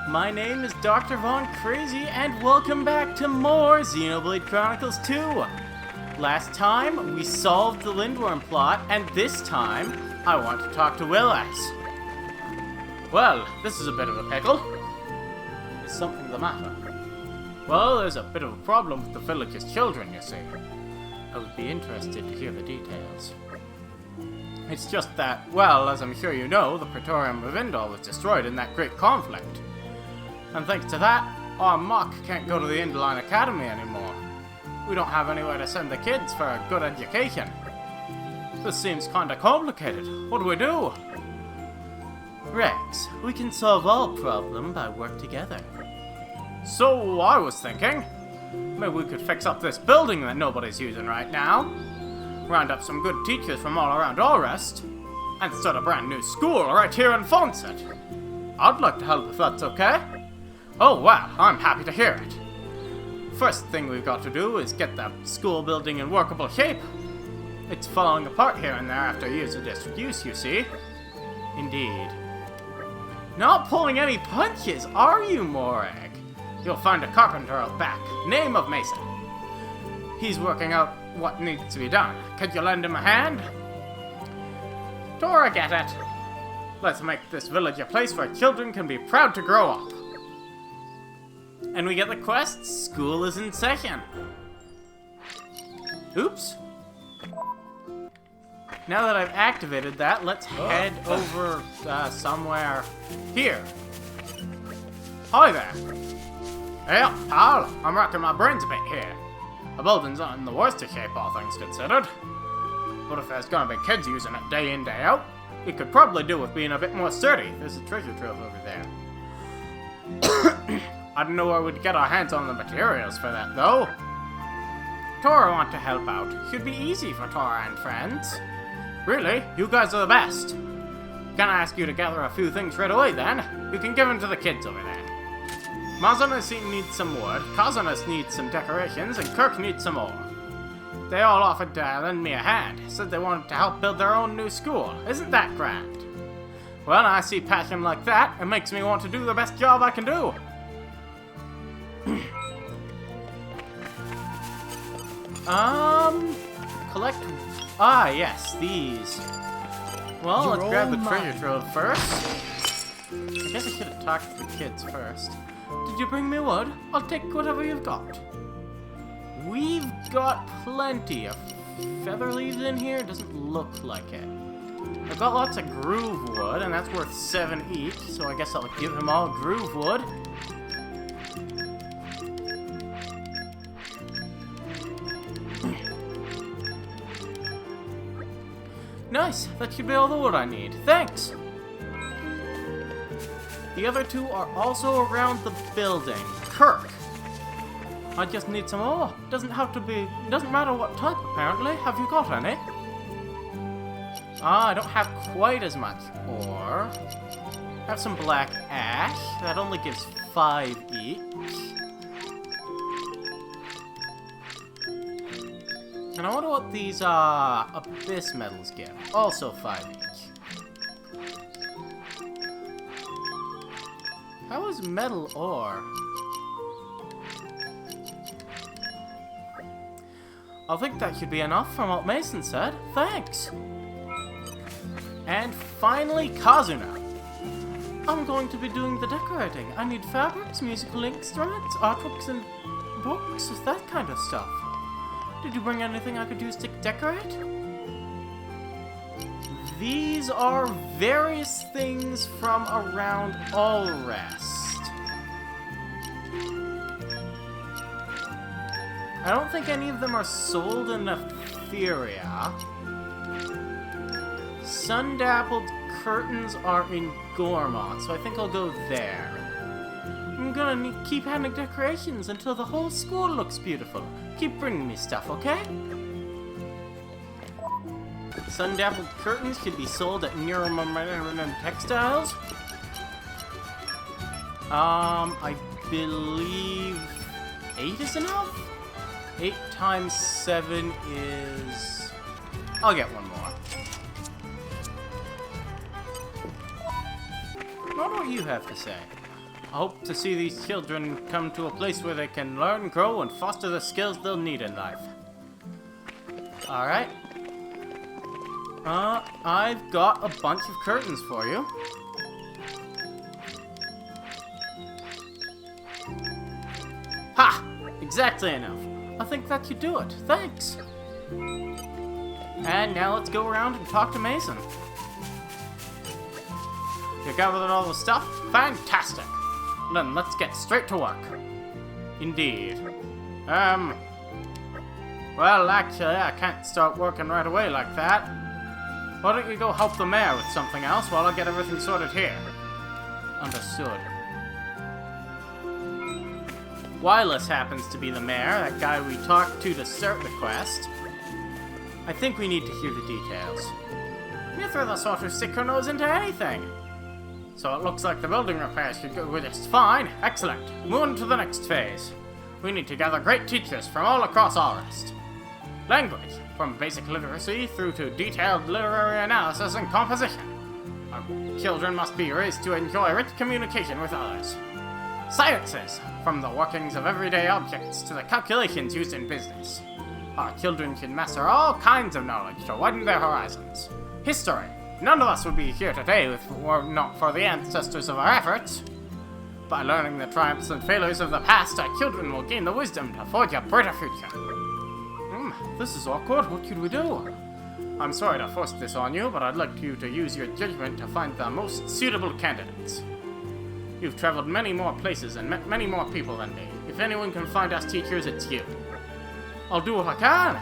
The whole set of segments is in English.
My name is Dr. Von Crazy, and welcome back to more Xenoblade Chronicles 2! Last time, we solved the Lindworm plot, and this time, I want to talk to Willis. Well, this is a bit of a pickle. Is something the matter? Well, there's a bit of a problem with the village's children, you see. I would be interested to hear the details. It's just that, well, as I'm sure you know, the Praetorium of Indol was destroyed in that great conflict. And thanks to that, our Mock can't go to the Indoline Academy anymore. We don't have anywhere to send the kids for a good education. This seems kinda complicated. What do we do? Rex, we can solve all problems by work together. So, I was thinking, maybe we could fix up this building that nobody's using right now, round up some good teachers from all around Orest, and start a brand new school right here in Fonsett. I'd like to help if that's okay. Oh wow, I'm happy to hear it. First thing we've got to do is get the school building in workable shape. It's falling apart here and there after years of disuse, you see. Indeed. Not pulling any punches, are you, Morag? You'll find a carpenter out back, name of Mason. He's working out what needs to be done. Could you lend him a hand? Tora, get it. Let's make this village a place where children can be proud to grow up. And we get the quest, school is in session. Oops. Now that I've activated that, let's head over somewhere here. Hi there. Hey, pal, I'm racking my brains a bit here. The building's not in the worst of shape, all things considered. But if there's gonna be kids using it day in, day out, it could probably do with being a bit more sturdy. There's a treasure trove over there. I don't know where we'd get our hands on the materials for that, though. Tora want to help out. Should be easy for Tora and friends. Really, you guys are the best. Can I ask you to gather a few things right away, then? You can give them to the kids over there. Mazanas needs some wood, Kazanas needs some decorations, and Kirk needs some more. They all offered to lend me a hand, said they wanted to help build their own new school. Isn't that grand? Well, I see passion like that, it makes me want to do the best job I can do. Collect... Ah, yes, these. Well, let's grab the treasure trove first. I guess I should have talked to the kids first. Did you bring me wood? I'll take whatever you've got. We've got plenty of feather leaves in here. Doesn't look like it. I've got lots of groove wood, and that's worth 7 each, so I guess I'll give them all groove wood. Nice, that should be all the wood I need. Thanks! The other two are also around the building. Kirk! I just need some more. Doesn't matter what type, apparently. Have you got any? Ah, I don't have quite as much ore. I have some black ash. That only gives 5 each. And I wonder what these, abyss metals give. Also 5 each. How is metal ore? I think that should be enough from what Mason said. Thanks! And finally, Kazuna. I'm going to be doing the decorating. I need fabrics, musical instruments, artworks, and books, that kind of stuff. Did you bring anything I could use to decorate? These are various things from around Allrest. I don't think any of them are sold in Etheria. Sun-dappled curtains are in Gormont, so I think I'll go there. I'm gonna keep having decorations until the whole school looks beautiful. Keep bringing me stuff, okay? Sun-dappled curtains can be sold at Neuromomentum Textiles. I believe 8 is enough? 8 times 7 is... I'll get one more. I wonder what you have to say. hope to see these children come to a place where they can learn, grow, and foster the skills they'll need in life. Alright. I've got a bunch of curtains for you. Ha! Exactly enough. I think that should do it. Thanks. And now let's go around and talk to Mason. You gathered all the stuff? Fantastic! Then let's get straight to work. Indeed. Well, actually, I can't start working right away like that. Why don't you go help the mayor with something else while I get everything sorted here? Understood. Wireless happens to be the mayor, that guy we talked to start the quest. I think we need to hear the details. Neither of the sort who stick her nose into anything. So it looks like the building repairs should go just fine. Excellent. Moving to the next phase. We need to gather great teachers from all across Allrest. Language, from basic literacy through to detailed literary analysis and composition. Our children must be raised to enjoy rich communication with others. Sciences, from the workings of everyday objects to the calculations used in business. Our children should master all kinds of knowledge to widen their horizons. History. None of us would be here today if it were not for the ancestors of our efforts. By learning the triumphs and failures of the past, our children will gain the wisdom to forge a brighter future. This is awkward. What should we do? I'm sorry to force this on you, but I'd like you to use your judgment to find the most suitable candidates. You've traveled many more places and met many more people than me. If anyone can find us teachers, it's you. I'll do what I can!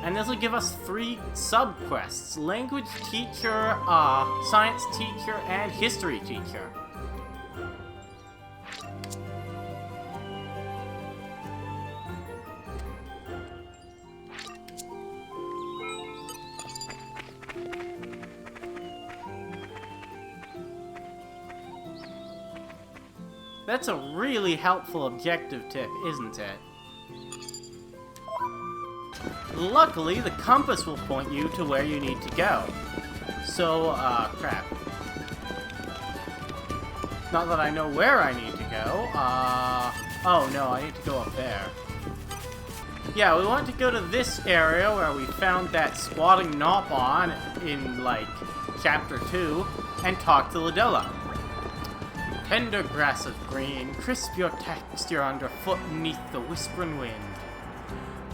And this will give us 3 sub-quests. Language teacher, science teacher, and history teacher. That's a really helpful objective tip, isn't it? Luckily, the compass will point you to where you need to go. So, crap. Not that I know where I need to go. Oh no, I need to go up there. Yeah, we want to go to this area where we found that squatting Nopon in, like, Chapter 2, and talk to Lidella. Tender grass of green, crisp your texture underfoot neath the whispering wind.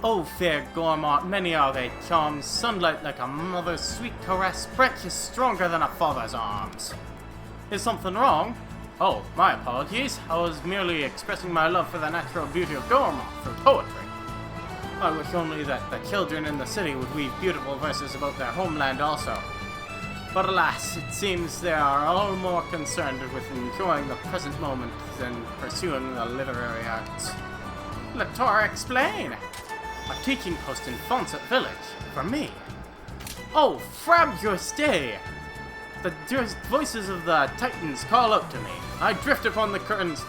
Oh, fair Gormont, many are thy charms, sunlight like a mother's sweet caress, branches stronger than a father's arms. Is something wrong? Oh, my apologies. I was merely expressing my love for the natural beauty of Gormont through poetry. I wish only that the children in the city would weave beautiful verses about their homeland also. But alas, it seems they are all more concerned with enjoying the present moment than pursuing the literary arts. Let Tora explain! A teaching post in Fonsett village, for me. Oh, fabulous day! The voices of the Titans call out to me. I drift upon the curtains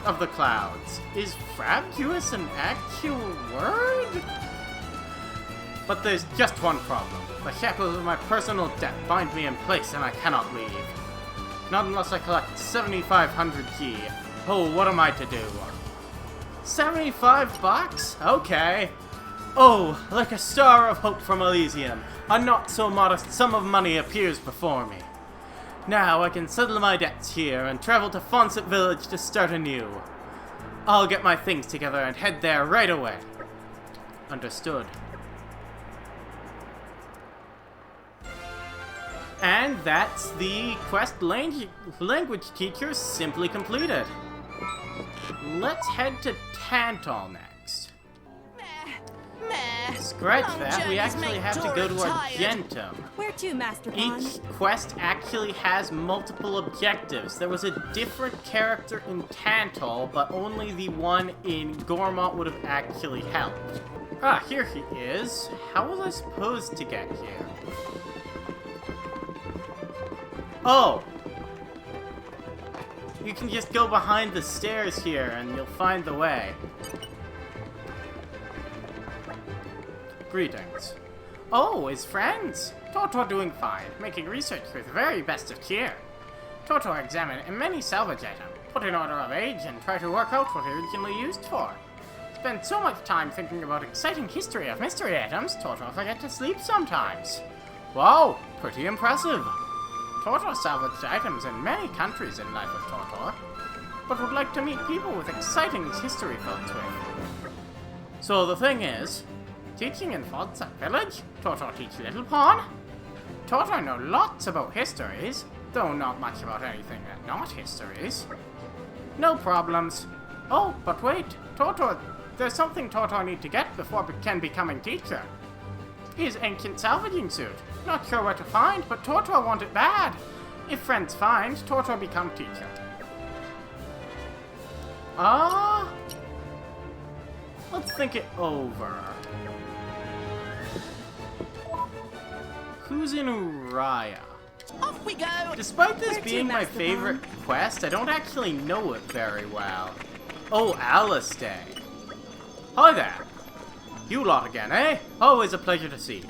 of the clouds. Is fabulous an actual word? But there's just one problem. The shackles of my personal debt bind me in place and I cannot leave. Not unless I collect 7,500 G. Oh, what am I to do? 75 bucks? Okay. Oh, like a star of hope from Elysium, a not-so-modest sum of money appears before me. Now I can settle my debts here and travel to Fonsett Village to start anew. I'll get my things together and head there right away. Understood. And that's the quest language teacher simply completed. Let's head to Tantal next. Scratch that, we actually have to go to Argentum. Where to, Master Bond? Each quest actually has multiple objectives. There was a different character in Tantal, but only the one in Gormont would have actually helped. Ah, here he is. How was I supposed to get here? Oh! You can just go behind the stairs here and you'll find the way. Greetings. Oh, his friends! Toto doing fine, making research with very best of cheer. Toto examined many salvage items, put in order of age, and try to work out what it originally used for. Spend so much time thinking about exciting history of mystery items, Toto forget to sleep sometimes. Wow, pretty impressive. Toto salvaged items in many countries in Life of Toto, but would like to meet people with exciting history filled with. So the thing is, teaching in Fonsett village, Toto teach Little Pawn. Toto know lots about histories, though not much about anything that not histories. No problems. Oh, but wait, Toto, there's something Toto need to get before can becoming teacher. His ancient salvaging suit. Not sure where to find, but Toto want it bad. If friends find, Toto become teacher. Let's think it over. Who's in Uriah? Off we go! Despite this being my favorite quest, I don't actually know it very well. Oh, Alistair. Hi there. You lot again, eh? Always a pleasure to see you.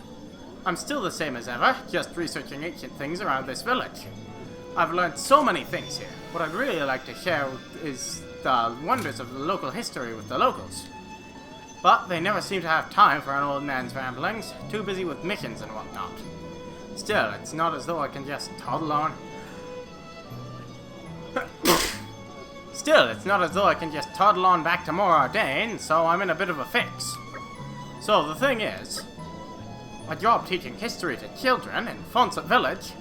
I'm still the same as ever, just researching ancient things around this village. I've learned so many things here. What I'd really like to share is the wonders of the local history with the locals. But they never seem to have time for an old man's ramblings, too busy with missions and whatnot. Still, it's not as though I can just toddle on. Back to Moradane, so I'm in a bit of a fix. So the thing is, a job teaching history to children in Fonsett village.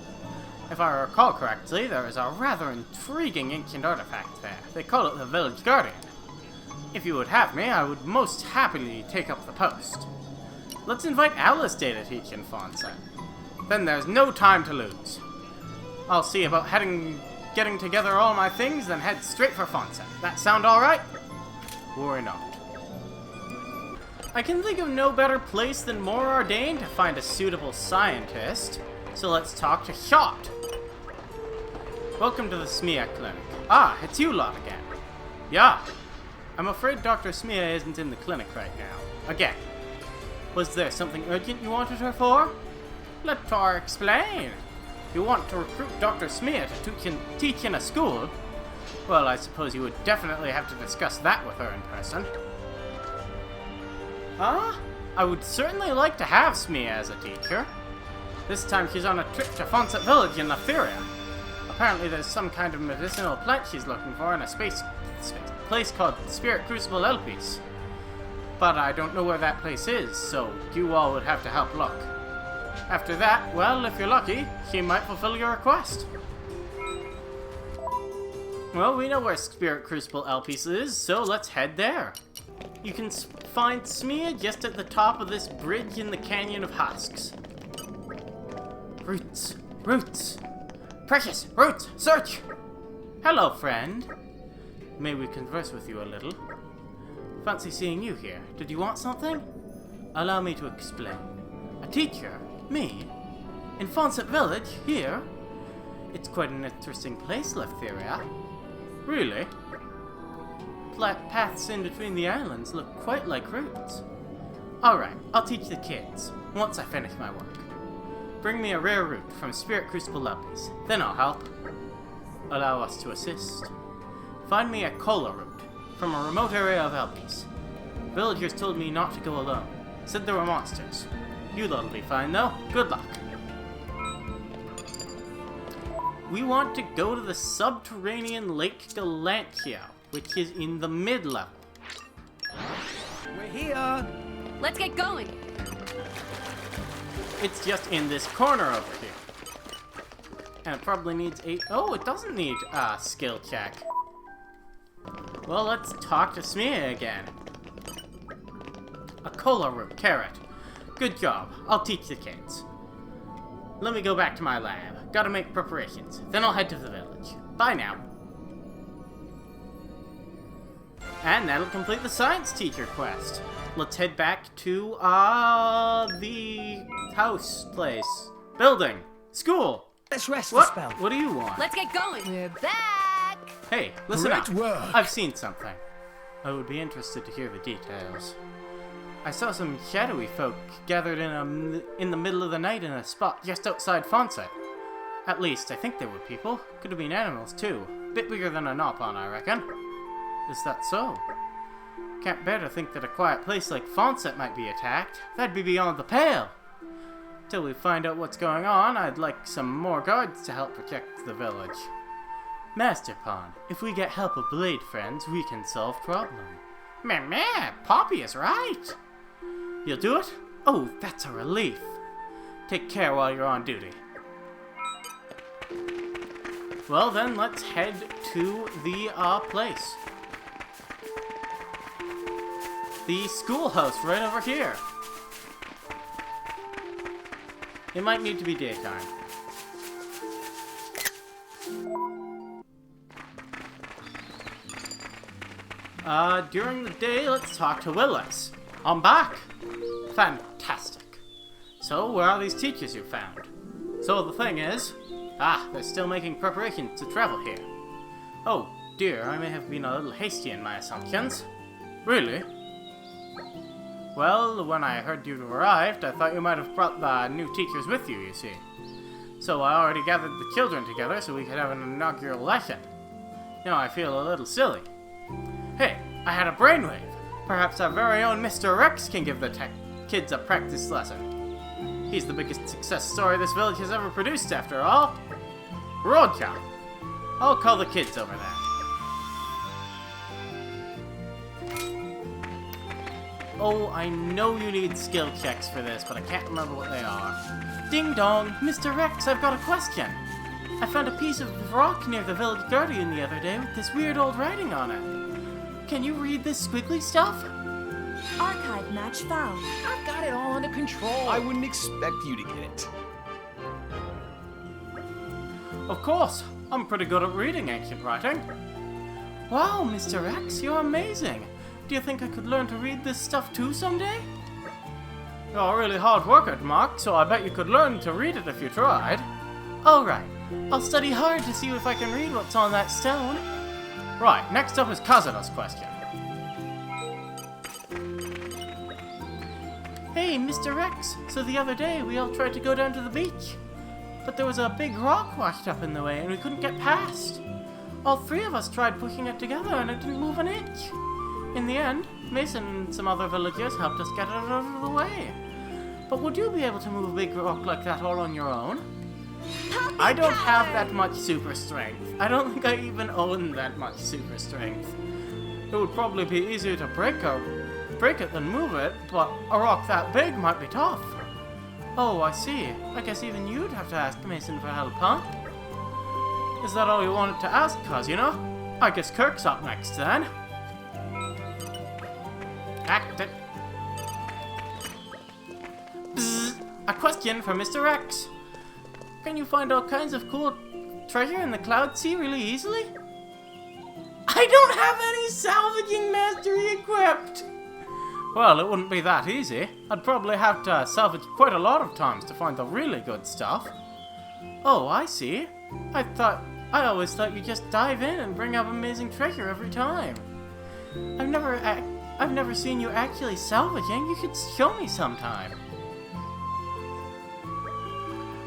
If I recall correctly, there is a rather intriguing ancient artifact there. They call it the Village Guardian. If you would have me, I would most happily take up the post. Let's invite Alistair to teach in Fonsett. Then there's no time to lose. I'll see about getting together all my things, then head straight for Fonsett. That sound alright? Or not. I can think of no better place than Moradane to find a suitable scientist, so let's talk to Shot. Welcome to the Smia clinic. Ah, it's you lot again. Yeah. I'm afraid Dr. Smia isn't in the clinic right now. Again. Was there something urgent you wanted her for? Let her explain. You want to recruit Dr. Smia to teach in a school? Well, I suppose you would definitely have to discuss that with her in person. I would certainly like to have Smia as a teacher. This time she's on a trip to Fonsett village in Lathyria. Apparently there's some kind of medicinal plant she's looking for in a place called Spirit Crucible Elpis. But I don't know where that place is, so you all would have to help look. After that, well, if you're lucky, she might fulfill your request. Well, we know where Spirit Crucible Elpis is, so let's head there. You can find Smia just at the top of this bridge in the Canyon of Husks. Roots! Roots! Precious! Roots! Search! Hello, friend. May we converse with you a little? Fancy seeing you here. Did you want something? Allow me to explain. A teacher? Me? In Fonsett village? Here? It's quite an interesting place, Lathyria. Really? Paths in between the islands look quite like routes. Alright, I'll teach the kids, once I finish my work. Bring me a rare root from Spirit Crucible Elpis, then I'll help. Allow us to assist. Find me a cola root from a remote area of Elpis. Villagers told me not to go alone. Said there were monsters. You lot'll be fine though. Good luck. We want to go to the subterranean Lake Galantia, which is in the mid-level. We're here! Let's get going! It's just in this corner over here. And it probably needs oh, it doesn't need a skill check. Well, let's talk to Smia again. A cola root, carrot. Good job. I'll teach the kids. Let me go back to my lab. Gotta make preparations. Then I'll head to the village. Bye now. And that'll complete the science teacher quest. Let's head back to, the house place. Building. School. Let's rest What? the spell. What do you want? Let's get going! We're back! Hey, listen Great up. work. I've seen something. I would be interested to hear the details. I saw some shadowy folk gathered in the middle of the night in a spot just outside Fonsett. At least, I think they were people. Could have been animals, too. Bit bigger than a Nopon, I reckon. Is that so? Can't bear to think that a quiet place like Fonsett might be attacked. That'd be beyond the pale. Till we find out what's going on, I'd like some more guards to help protect the village. Master Pawn, if we get help of Blade friends, we can solve problem. Meh, Poppy is right. You'll do it? Oh, that's a relief. Take care while you're on duty. Well then, let's head to the place. The schoolhouse right over here. It might need to be daytime. During the day, let's talk to Willis. I'm back. Fantastic. So, where are these teachers you found? So the thing is, they're still making preparations to travel here. Oh dear, I may have been a little hasty in my assumptions. Really? Well, when I heard you'd arrived, I thought you might have brought the new teachers with you, you see. So I already gathered the children together so we could have an inaugural lesson. Now I feel a little silly. Hey, I had a brainwave. Perhaps our very own Mr. Rex can give the kids a practice lesson. He's the biggest success story this village has ever produced, after all. Roadkill. I'll call the kids over there. Oh, I know you need skill checks for this, but I can't remember what they are. Ding dong! Mr. Rex, I've got a question. I found a piece of rock near the village guardian the other day with this weird old writing on it. Can you read this squiggly stuff? Archive match found. I've got it all under control. I wouldn't expect you to get it. Of course, I'm pretty good at reading ancient writing. Wow, Mr. Rex, you're amazing. Do you think I could learn to read this stuff too someday? You're a really hard worker, Mark, so I bet you could learn to read it if you tried. Alright, I'll study hard to see if I can read what's on that stone. Right, next up is Kazuna's question. Hey, Mr. Rex, so the other day we all tried to go down to the beach. But there was a big rock washed up in the way and we couldn't get past. All three of us tried pushing it together and it didn't move an inch. In the end, Mason and some other villagers helped us get it out of the way. But would you be able to move a big rock like that all on your own? I don't have that much super strength. I don't think I even own that much super strength. It would probably be easier to break it than move it, but a rock that big might be tough. Oh, I see. I guess even you'd have to ask Mason for help, huh? Is that all you wanted to ask, cuz, you know? I guess Kirk's up next, then. Act it. Bzz, a question for Mr. Rex. Can you find all kinds of cool treasure in the Cloud Sea really easily? I don't have any salvaging mastery equipped! Well, it wouldn't be that easy. I'd probably have to salvage quite a lot of times to find the really good stuff. Oh, I see. I always thought you just dive in and bring up amazing treasure every time. I've never seen you actually salvaging. You could show me sometime.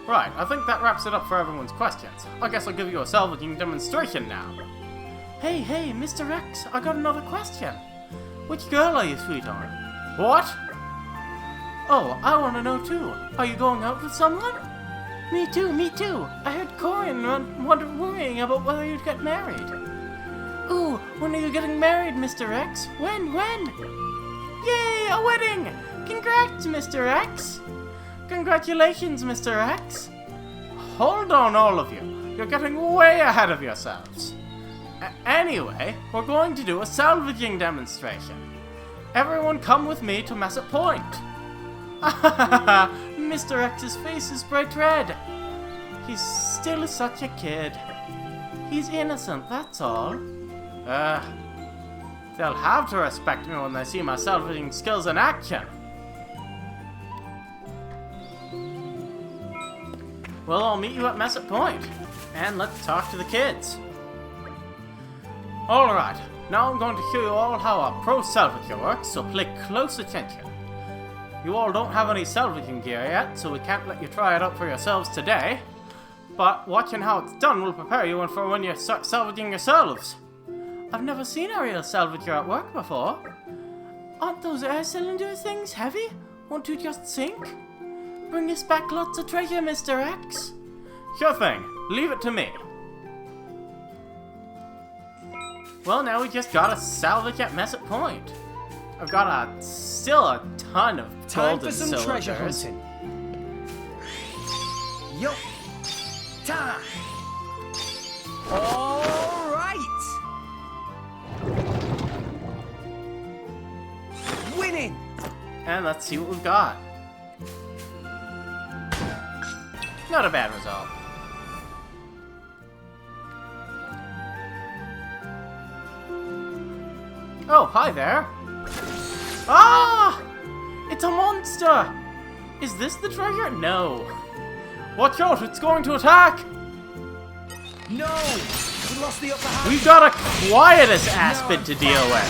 Right, I think that wraps it up for everyone's questions. I guess I'll give you a salvaging demonstration now. Hey, Mr. Rex, I got another question. Which girl are you sweet on? What? Oh, I want to know too. Are you going out with someone? Me too. I heard Corin worrying about whether you'd get married. Ooh, when are you getting married, Mr. X? When? Yay, a wedding! Congrats, Mr. X! Congratulations, Mr. X! Hold on, all of you. You're getting way ahead of yourselves. Anyway, we're going to do a salvaging demonstration. Everyone come with me to Messett Point. Mr. X's face is bright red. He's still such a kid. He's innocent, that's all. They'll have to respect me when they see my salvaging skills in action. Well, I'll meet you at Messett Point. And let's talk to the kids. Alright, now I'm going to show you all how a pro salvager works, so pay close attention. You all don't have any salvaging gear yet, so we can't let you try it out for yourselves today. but watching how it's done will prepare you for when you start salvaging yourselves. I've never seen a real salvager at work before. Aren't those air cylinder things heavy? Won't you just sink? Bring us back lots of treasure, Mr. X. Sure thing. Leave it to me. Well, now we just gotta salvage at Messet Point. I've got still a ton of Time golden for some cylinders. treasure hunting. Yo! Time! All right! Winning! And let's see what we've got. Not a bad result. Oh, hi there. Ah! It's a monster! Is this the treasure? No. Watch out, it's going to attack! No! We lost the upper hand! We've got a quietus aspid to deal with.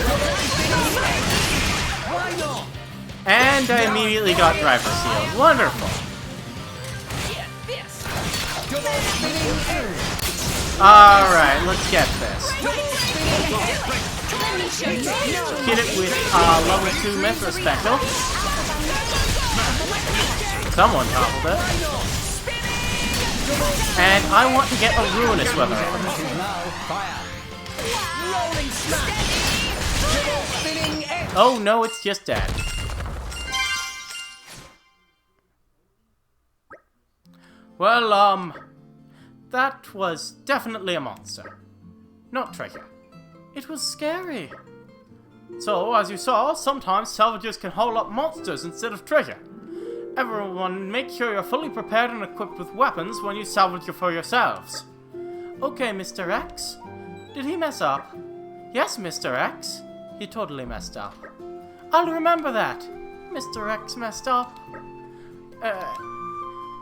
Why not? And I immediately got driver sealed. Wonderful. Double spinning Alright, let's get this. Let me show you. Hit it with level 2 Mithra Special. Someone toppled it. And I want to get a Ruinous Weather. rolling smash! Double spinning edge! Oh no, it's just dead. Well, that was definitely a monster. Not treasure. It was scary. So, as you saw, sometimes salvagers can haul up monsters instead of treasure. Everyone, make sure you're fully prepared and equipped with weapons when you salvage for yourselves. Okay, Mr. X. Did he mess up? Yes, Mr. X. He totally messed up. I'll remember that. Mr. X messed up.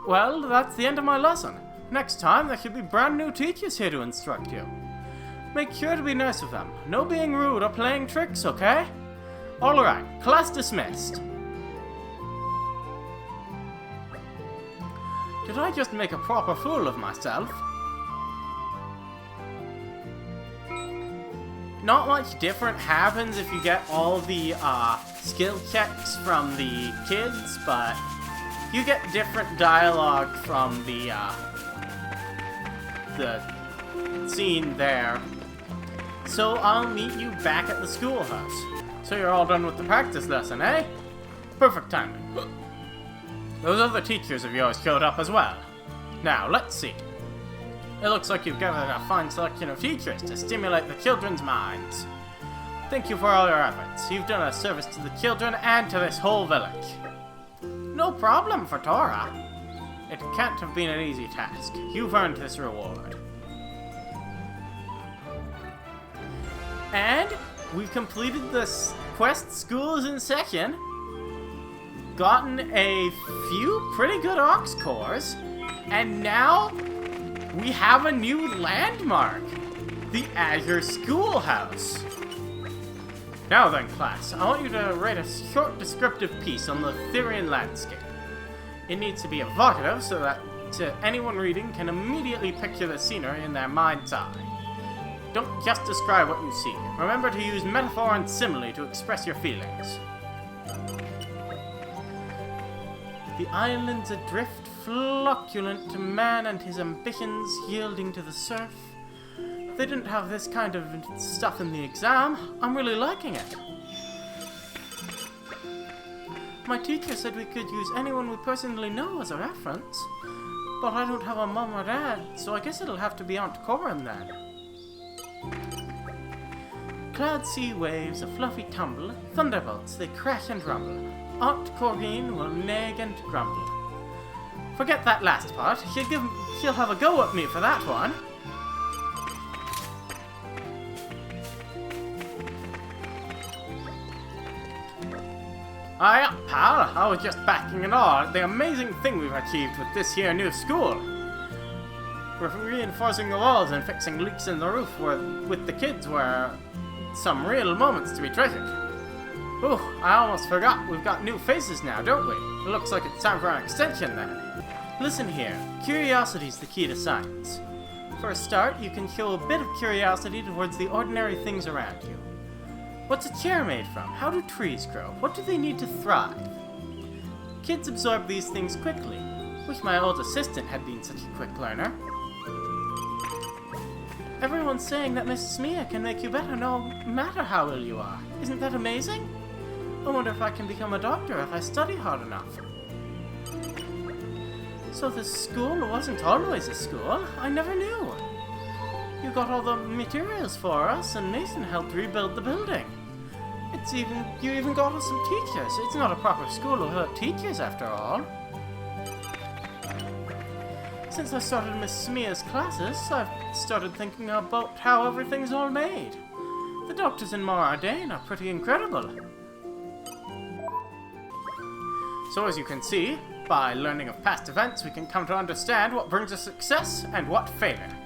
Well, that's the end of my lesson. Next time, there should be brand new teachers here to instruct you. Make sure to be nice with them. No being rude or playing tricks, okay? Alright, class dismissed. Did I just make a proper fool of myself? Not much different happens if you get all the skill checks from the kids, but you get different dialogue from the scene there. So I'll meet you back at the schoolhouse. So you're all done with the practice lesson, eh? Perfect timing. Those other teachers of yours showed up as well. Now, let's see. It looks like you've gathered a fine selection of teachers to stimulate the children's minds. Thank you for all your efforts. You've done a service to the children and to this whole village. No problem for Tora. It can't have been an easy task. You've earned this reward. And we've completed this quest Schools in Session. Gotten a few pretty good Ox cores. And now we have a new landmark. The Azure Schoolhouse. Now then, class, I want you to write a short descriptive piece on the Therian landscape. It needs to be evocative so that anyone reading can immediately picture the scenery in their mind's eye. Don't just describe what you see. Remember to use metaphor and simile to express your feelings. The islands adrift, flocculent to man and his ambitions yielding to the surf. They didn't have this kind of stuff in the exam. I'm really liking it. My teacher said we could use anyone we personally know as a reference. But I don't have a mom or dad, so I guess it'll have to be Aunt Corin then. Cloud sea waves, a fluffy tumble, thunderbolts, they crash and rumble. Aunt Corinne will nag and grumble. Forget that last part. She'll have a go at me for that one. Aye, pal. I was just backing in awe at the amazing thing we've achieved with this here new school. We're reinforcing the walls and fixing leaks in the roof with the kids were some real moments to be treasured. Ooh, I almost forgot we've got new faces now, don't we? It looks like it's time for an extension then. Listen here, curiosity's the key to science. For a start, you can show a bit of curiosity towards the ordinary things around you. What's a chair made from? How do trees grow? What do they need to thrive? Kids absorb these things quickly. Wish my old assistant had been such a quick learner. Everyone's saying that Miss Smia can make you better no matter how ill you are. Isn't that amazing? I wonder if I can become a doctor if I study hard enough. So the school wasn't always a school. I never knew. You got all the materials for us, and Mason helped rebuild the building. You even got us some teachers. It's not a proper school without teachers, after all. Since I started Miss Smia's classes, I've started thinking about how everything's all made. The doctors in Moradane are pretty incredible. So as you can see, by learning of past events, we can come to understand what brings us success and what failure.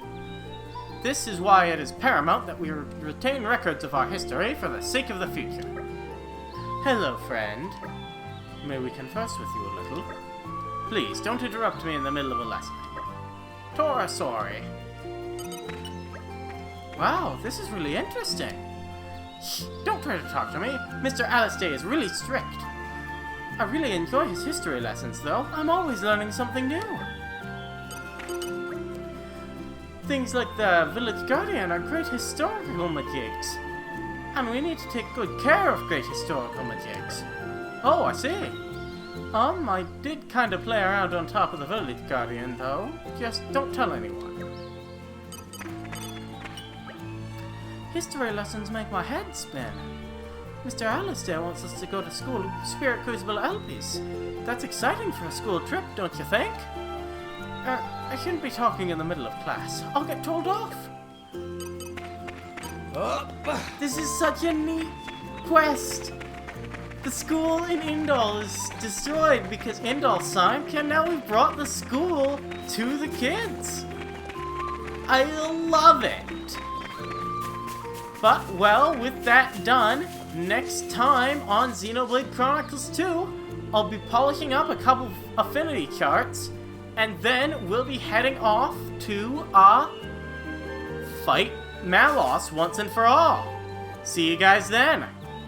This is why it is paramount that we retain records of our history for the sake of the future. Hello, friend. May we converse with you a little? Please, don't interrupt me in the middle of a lesson. Tora, sorry. Wow, this is really interesting. Shh, don't try to talk to me. Mr. Alistair is really strict. I really enjoy his history lessons, though. I'm always learning something new. Things like the Village Guardian are great historical majigs. And we need to take good care of great historical majigs. Oh, I see. I did kind of play around on top of the Village Guardian, though. Just don't tell anyone. History lessons make my head spin. Mr. Alistair wants us to go to school Spirit Crucible Alpes. That's exciting for a school trip, don't you think? I shouldn't be talking in the middle of class. I'll get told off. This is such a neat quest. The school in Indal is destroyed because Indal sank, and now we've brought the school to the kids. I love it. But, well, with that done, next time on Xenoblade Chronicles 2, I'll be polishing up a couple of affinity charts, and then we'll be heading off to fight Malos once and for all. See you guys then.